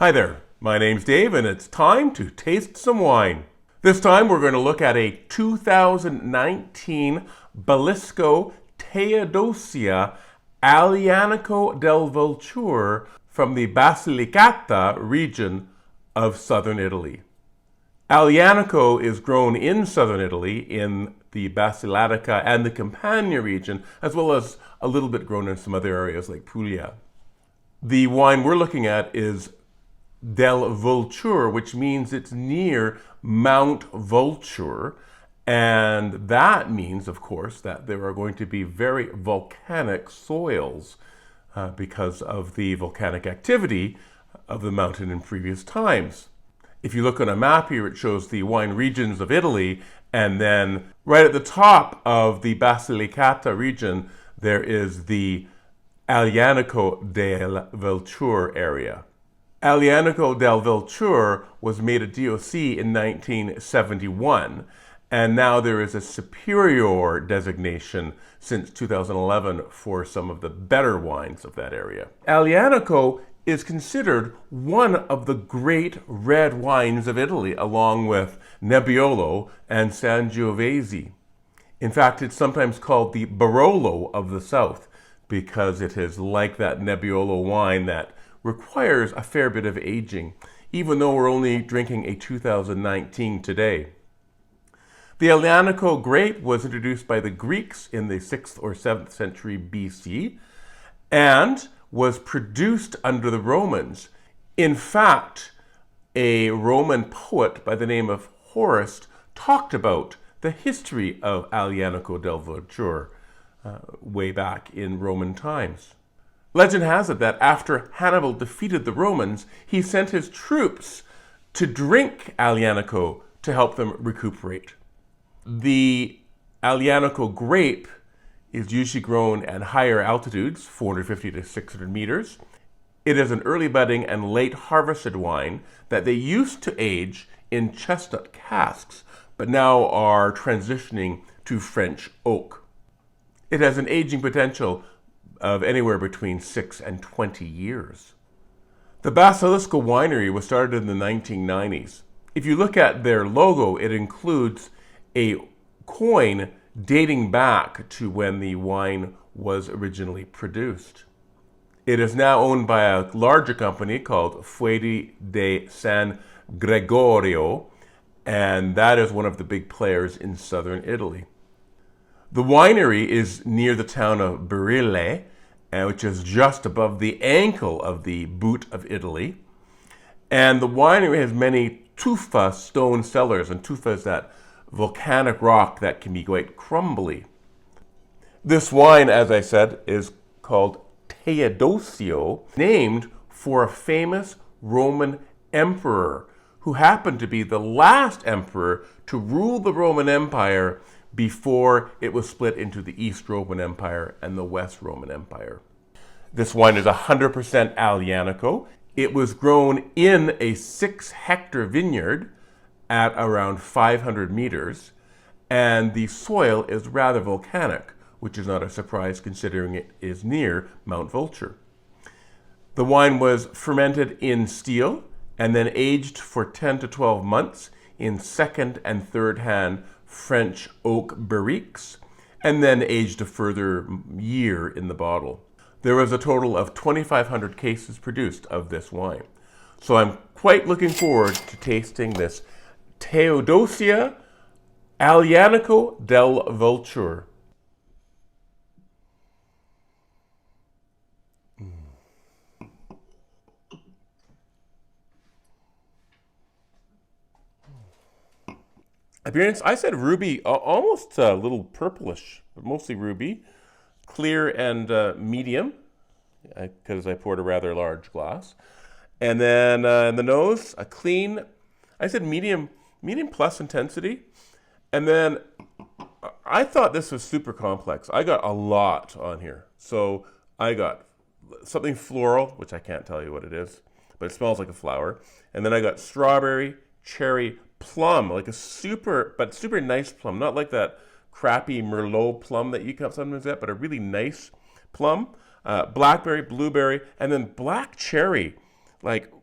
Hi there, my name's Dave and it's time to taste some wine. This time we're going to look at a 2019 Balisco Teodosia Aglianico del Vulture from the Basilicata region of southern Italy. Aglianico is grown in southern Italy in the Basilicata and the Campania region, as well as a little bit grown in some other areas like Puglia. The wine we're looking at is del Vulture, which means it's near Mount Vulture, and that means, of course, that there are going to be very volcanic soils because of the volcanic activity of the mountain in previous times. If you look on a map here, it shows the wine regions of Italy, and then right at the top of the Basilicata region, there is the Aglianico del Vulture area. Aglianico del Vulture was made a DOC in 1971, and now there is a superior designation since 2011 for some of the better wines of that area. Aglianico is considered one of the great red wines of Italy, along with Nebbiolo and Sangiovese. In fact, it's sometimes called the Barolo of the South because it is like that Nebbiolo wine that requires a fair bit of aging, even though we're only drinking a 2019 today. The Aglianico grape was introduced by the Greeks in the 6th or 7th century BC and was produced under the Romans. In fact, a Roman poet by the name of Horace talked about the history of Aglianico del Vulture way back in Roman times. Legend has it that after Hannibal defeated the Romans, he sent his troops to drink Aglianico to help them recuperate. The Aglianico grape is usually grown at higher altitudes, 450 to 600 meters. It is an early budding and late harvested wine that they used to age in chestnut casks, but now are transitioning to French oak. It has an aging potential of anywhere between 6 and 20 years. The Basilisco winery was started in the 1990s. If you look at their logo, it includes a coin dating back to when the wine was originally produced. It is now owned by a larger company called Fuedi de San Gregorio, and that is one of the big players in southern Italy. The winery is near the town of Barile, which is just above the ankle of the boot of Italy. And the winery has many tufa stone cellars, and tufa is that volcanic rock that can be quite crumbly. This wine, as I said, is called Teodosio, named for a famous Roman emperor who happened to be the last emperor to rule the Roman Empire before it was split into the East Roman Empire and the West Roman Empire. This wine is 100% Aglianico. It was grown in a 6-hectare vineyard at around 500 meters, and the soil is rather volcanic, which is not a surprise considering it is near Mount Vulture. The wine was fermented in steel and then aged for 10 to 12 months in second and third hand French oak barriques, and then aged a further year in the bottle. There was a total of 2,500 cases produced of this wine. So I'm quite looking forward to tasting this Teodosia Aglianico del Vulture. Appearance, I said ruby, almost a little purplish, but mostly ruby. Clear and medium, because I poured a rather large glass. And then in the nose, a clean, I said medium plus intensity. And then I thought this was super complex. I got a lot on here. So I got something floral, which I can't tell you what it is, but it smells like a flower. And then I got strawberry, cherry, plum, like a super nice plum, not like that crappy Merlot plum that you can sometimes get, but a really nice plum, blackberry, blueberry, and then black cherry, like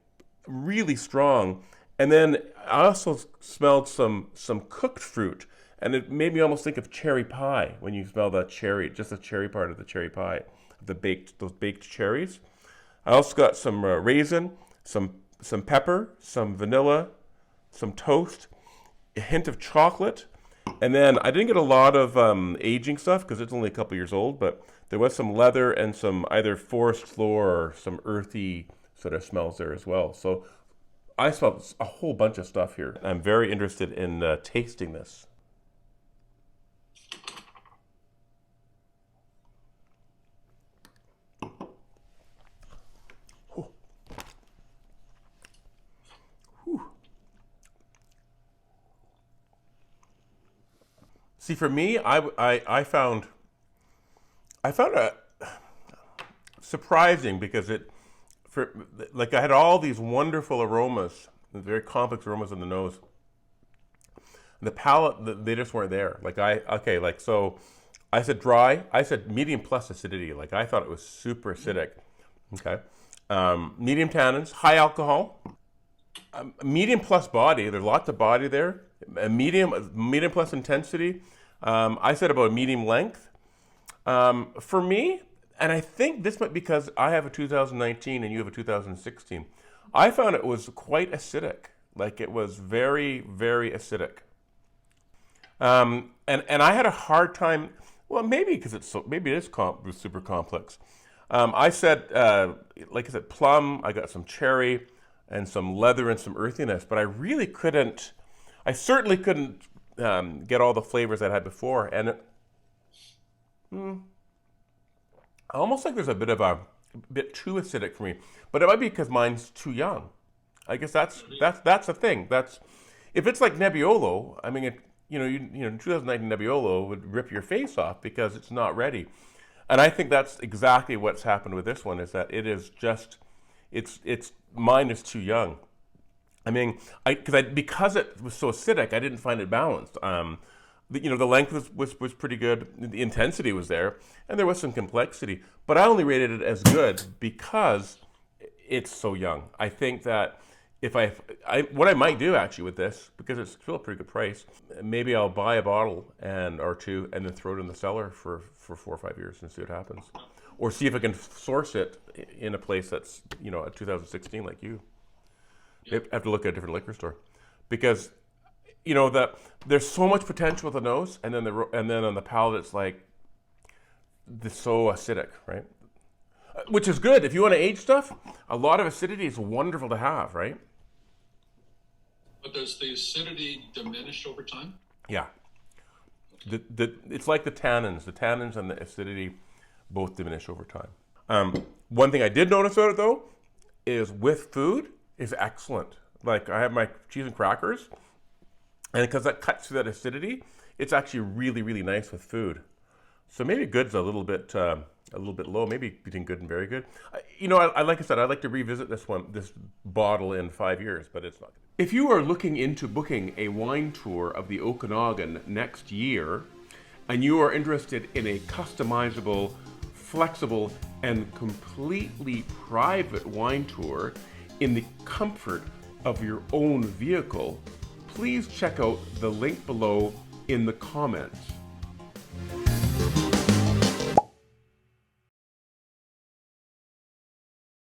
really strong. And then I also smelled some cooked fruit, and it made me almost think of cherry pie when you smell that cherry, just the cherry part of the cherry pie, those baked cherries. I also got some raisin, some pepper, some vanilla, some toast, a hint of chocolate, and then I didn't get a lot of aging stuff because it's only a couple years old, but there was some leather and some either forest floor or some earthy sort of smells there as well. So I smelled a whole bunch of stuff here. I'm very interested in tasting this. See, for me, I found it surprising because I had all these wonderful aromas, very complex aromas in the nose. The palate, they just weren't there. So I said dry. I said medium plus acidity. Like I thought it was super acidic. Okay, medium tannins, high alcohol, medium plus body. There's lots of body there. Medium plus intensity. I said about a medium length. For me, and I think this might be because I have a 2019 and you have a 2016. I found it was quite acidic. Like it was very, very acidic. And I had a hard time. Well, maybe because maybe it is super complex. I said plum. I got some cherry and some leather and some earthiness, but I really couldn't. I certainly couldn't get all the flavors that I had before, and almost like there's a bit too acidic for me. But it might be because mine's too young. I guess that's the thing. That's if it's like Nebbiolo. I mean, 2019 Nebbiolo would rip your face off because it's not ready. And I think that's exactly what's happened with this one. Is that it is just mine is too young. I mean, because it was so acidic, I didn't find it balanced. The length was pretty good. The intensity was there, and there was some complexity. But I only rated it as good because it's so young. I think that what I might do actually with this, because it's still a pretty good price, maybe I'll buy a bottle or two and then throw it in the cellar for 4 or 5 years and see what happens, or see if I can source it in a place that's a 2016 like you. I have to look at a different liquor store, because there's so much potential with the nose, and then on the palate it's like so acidic, right? Which is good if you want to age stuff. A lot of acidity is wonderful to have, right? But does the acidity diminish over time? Yeah. It's like the tannins. The tannins and the acidity both diminish over time. One thing I did notice about it though is with food is excellent. Like I have my cheese and crackers, and because that cuts through that acidity, it's actually really, really nice with food. So maybe good's a little bit low, maybe between good and very good. Like I said, I'd like to revisit this bottle in 5 years, but it's not. If you are looking into booking a wine tour of the Okanagan next year, and you are interested in a customizable, flexible, and completely private wine tour in the comfort of your own vehicle, please check out the link below in the comments.